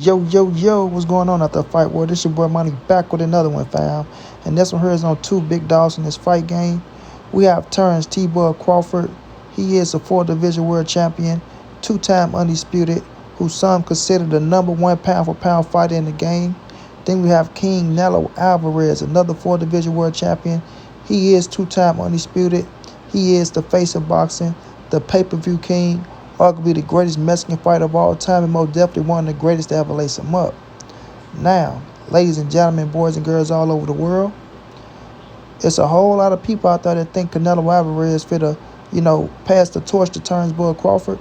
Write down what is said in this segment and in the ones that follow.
Yo, what's going on out there, Fight World? This your boy Money back with another one, fam. And this one here is on two big dogs in this fight game. We have Terence T-Boy Crawford. He is a 4 division world champion, 2-time undisputed, who some consider the #1 pound-for-pound fighter in the game. Then we have Canelo Alvarez, another 4 division world champion. He is 2-time undisputed. He is the face of boxing, the pay-per-view king, arguably the greatest Mexican fighter of all time, and most definitely one of the greatest to ever lace him up. Now, ladies and gentlemen, boys and girls all over the world, it's a whole lot of people out there that think Canelo Alvarez fit to, pass the torch to Terence Boy Crawford.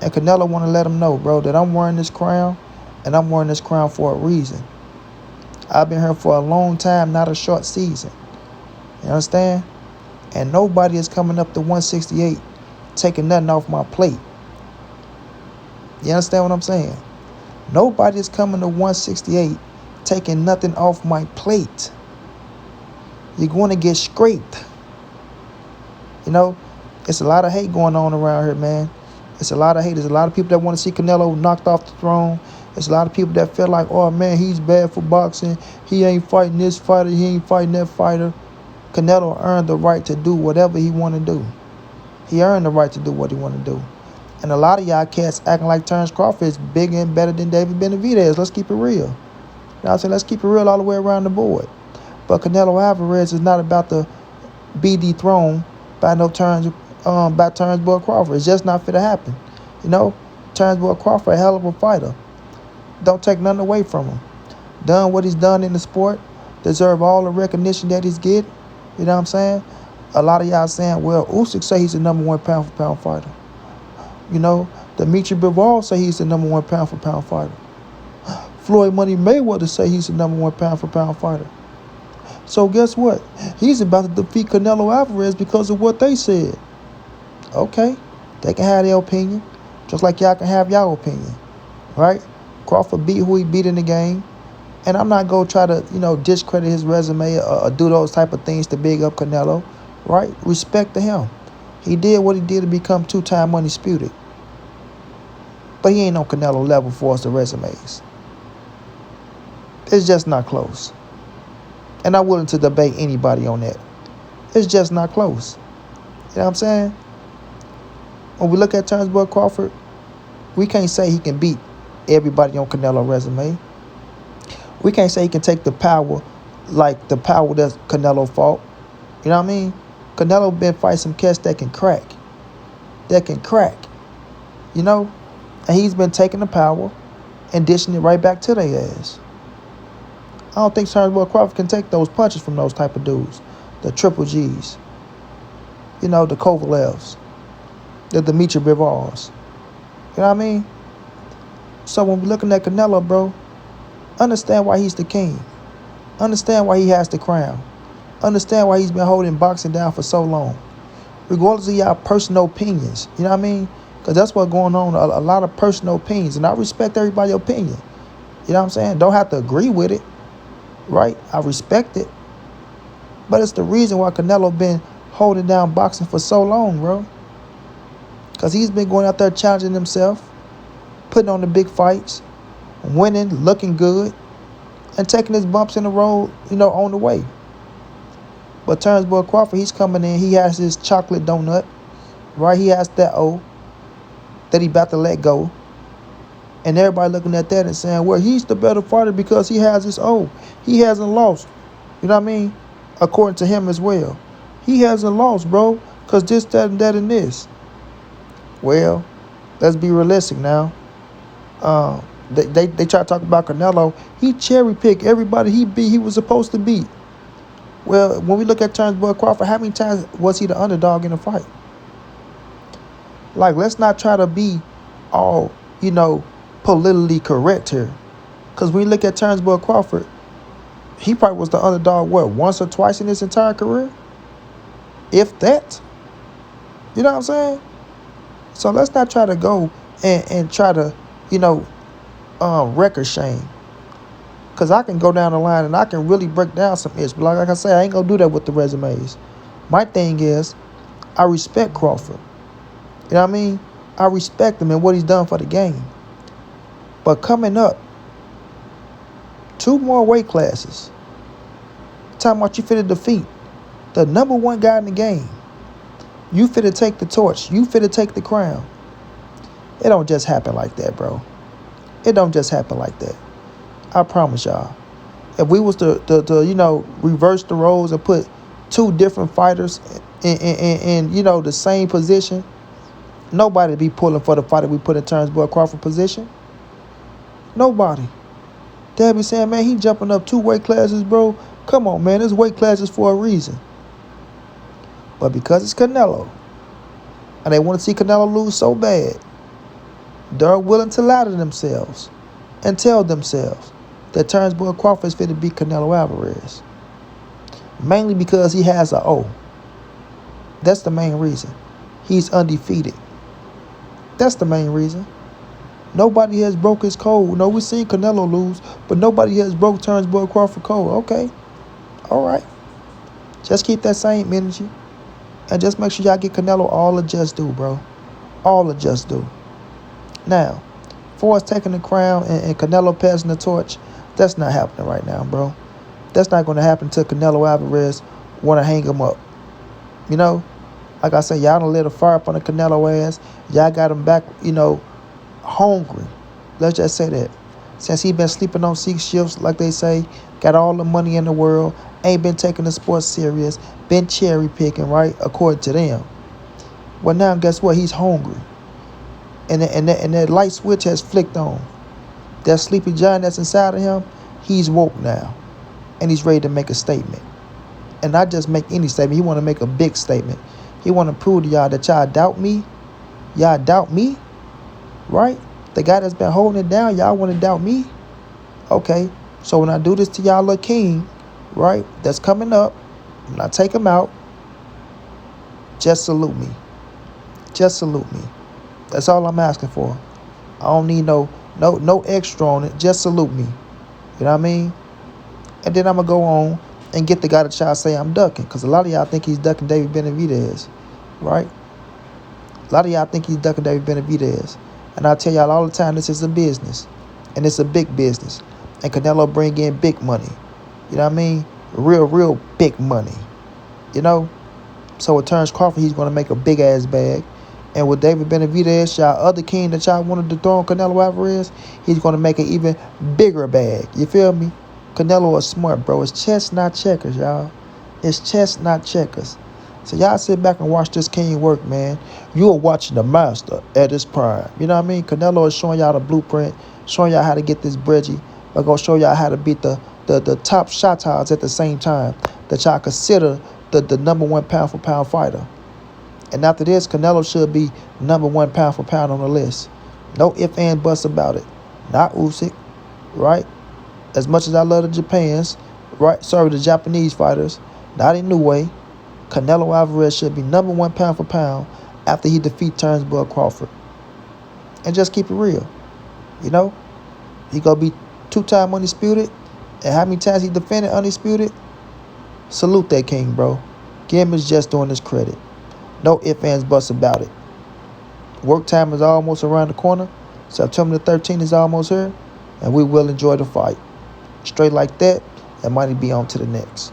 And Canelo want to let him know, bro, that I'm wearing this crown, and I'm wearing this crown for a reason. I've been here for a long time, not a short season. You understand? And nobody is coming up to 168 taking nothing off my plate. You understand what I'm saying? Nobody is coming to 168 taking nothing off my plate. You're going to get scraped. It's a lot of hate going on around here, man. It's a lot of hate. There's a lot of people that want to see Canelo knocked off the throne. There's a lot of people that feel like, oh, man, he's bad for boxing. He ain't fighting this fighter. He ain't fighting that fighter. Canelo earned the right to do whatever he want to do. He earned the right to do what he want to do. And a lot of y'all cats acting like Terence Crawford is bigger and better than David Benavidez. Let's keep it real. You know what I'm saying? Let's keep it real all the way around the board. But Canelo Alvarez is not about to be dethroned by Terence Boy Crawford. It's just not fit to happen. Terence Boy Crawford, a hell of a fighter. Don't take nothing away from him. Done what he's done in the sport. Deserve all the recognition that he's getting. You know what I'm saying? A lot of y'all saying, well, Usyk say he's the #1 pound-for-pound fighter. Dimitri Bivol say he's the #1 pound-for-pound fighter. Floyd Money Mayweather say he's the #1 pound-for-pound fighter. So guess what? He's about to defeat Canelo Alvarez because of what they said. Okay, they can have their opinion, just like y'all can have y'all opinion, right? Crawford beat who he beat in the game. And I'm not going to try to, discredit his resume or do those type of things to big up Canelo, right? Respect to him. He did what he did to become 2-time undisputed. But he ain't on Canelo level for us, the resumes. It's just not close. And I'm willing to debate anybody on that. It's just not close. You know what I'm saying? When we look at Terence Boy Crawford, we can't say he can beat everybody on Canelo resume. We can't say he can take the power like the power that Canelo fought. You know what I mean? Canelo been fighting some cats that can crack. And he's been taking the power and dishing it right back to their ass. I don't think Terence Boy Crawford can take those punches from those type of dudes. The Triple Gs. The Kovalevs. The Dimitri Bivols. You know what I mean? So when we're looking at Canelo, bro, understand why he's the king. Understand why he has the crown. Understand why he's been holding boxing down for so long. Regardless of y'all personal opinions. You know what I mean? Because that's what's going on. A lot of personal opinions. And I respect everybody's opinion. You know what I'm saying? Don't have to agree with it. Right? I respect it. But it's the reason why Canelo been holding down boxing for so long, bro. Because he's been going out there challenging himself. Putting on the big fights. Winning, looking good. And taking his bumps in the road, on the way. But Terence Boy Crawford, he's coming in. He has his chocolate donut. Right? He has that O that he about to let go. And everybody looking at that and saying, well, he's the better fighter because he has his O. He hasn't lost. You know what I mean? According to him as well. He hasn't lost, bro. Because this, that, and that, and this. Well, let's be realistic now. They try to talk about Canelo. He cherry-picked everybody he was supposed to beat. Well, when we look at Terence Boy Crawford, how many times was he the underdog in a fight? Like, let's not try to be all, politically correct here. Because when you look at Terence Boy Crawford, he probably was the underdog, once or twice in his entire career? If that. You know what I'm saying? So let's not try to go and try to, record shame. Because I can go down the line and I can really break down some issues. But like I say, I ain't going to do that with the resumes. My thing is, I respect Crawford. You know what I mean? I respect him and what he's done for the game. But coming up 2 more weight classes. Talking about you finna defeat the number 1 guy in the game. You finna take the torch. You finna take the crown. It don't just happen like that, bro. It don't just happen like that. I promise y'all. If we was to reverse the roles and put 2 different fighters in the same position, nobody be pulling for the fighter we put in Terence Crawford position. Nobody. They'll be saying, man, he jumping up 2 weight classes, bro. Come on, man. There's weight classes for a reason. But because it's Canelo, and they want to see Canelo lose so bad, they're willing to lie to themselves and tell themselves that Terence Crawford is fit to beat Canelo Alvarez. Mainly because he has an O. That's the main reason. He's undefeated. That's the main reason. Nobody has broke his code. No, we've seen Canelo lose, but nobody has broke Terence Crawford code. Okay. All right. Just keep that same energy. And just make sure y'all get Canelo all the just due, bro. All the just due. Now, for us taking the crown and Canelo passing the torch, that's not happening right now, bro. That's not going to happen until Canelo Alvarez want to hang him up. Like I said, y'all done lit a fire up on the Canelo ass. Y'all got him back, hungry. Let's just say that. Since he been sleeping on 6 shifts, like they say, got all the money in the world, ain't been taking the sports serious, been cherry picking, right, according to them. Well, now guess what? He's hungry. And that light switch has flicked on. That sleepy giant that's inside of him, he's woke now. And he's ready to make a statement. And not just make any statement. He want to make a big statement. He want to prove to y'all that y'all doubt me. Y'all doubt me, right? The guy that's been holding it down, y'all want to doubt me? Okay, so when I do this to y'all little king, right, that's coming up, when I take him out, just salute me. Just salute me. That's all I'm asking for. I don't need no extra on it. Just salute me. You know what I mean? And then I'm going to go on and get the guy to try to say I'm ducking. Because a lot of y'all think he's ducking David Benavidez. Right? A lot of y'all think he's ducking David Benavidez. And I tell y'all all the time, this is a business. And it's a big business. And Canelo bring in big money. You know what I mean? Real big money. So with Terence Crawford, he's going to make a big-ass bag. And with David Benavidez, y'all other king that y'all wanted to throw on Canelo Alvarez, he's going to make an even bigger bag. You feel me? Canelo is smart, bro. It's chess, not checkers, y'all. It's chess, not checkers. So y'all sit back and watch this king work, man. You are watching the master at his prime. You know what I mean? Canelo is showing y'all the blueprint, showing y'all how to get this bridgie. But going to show y'all how to beat the top shotters at the same time that y'all consider the number 1 pound-for-pound fighter. And after this, Canelo should be number 1 pound-for-pound on the list. No ifs, ands, buts about it. Not Usyk, right? As much as I love the Japans, right? Sorry, the Japanese fighters. Not in Inoue. Canelo Alvarez should be number 1 pound-for-pound after he defeats Terence Crawford. And just keep it real. He going to be 2-time undisputed. And how many times he defended undisputed? Salute that king, bro. Give him his just doing his credit. No ifs, ands, buts about it. Work time is almost around the corner. September the 13th is almost here. And we will enjoy the fight. Straight like that, and money be on to the next.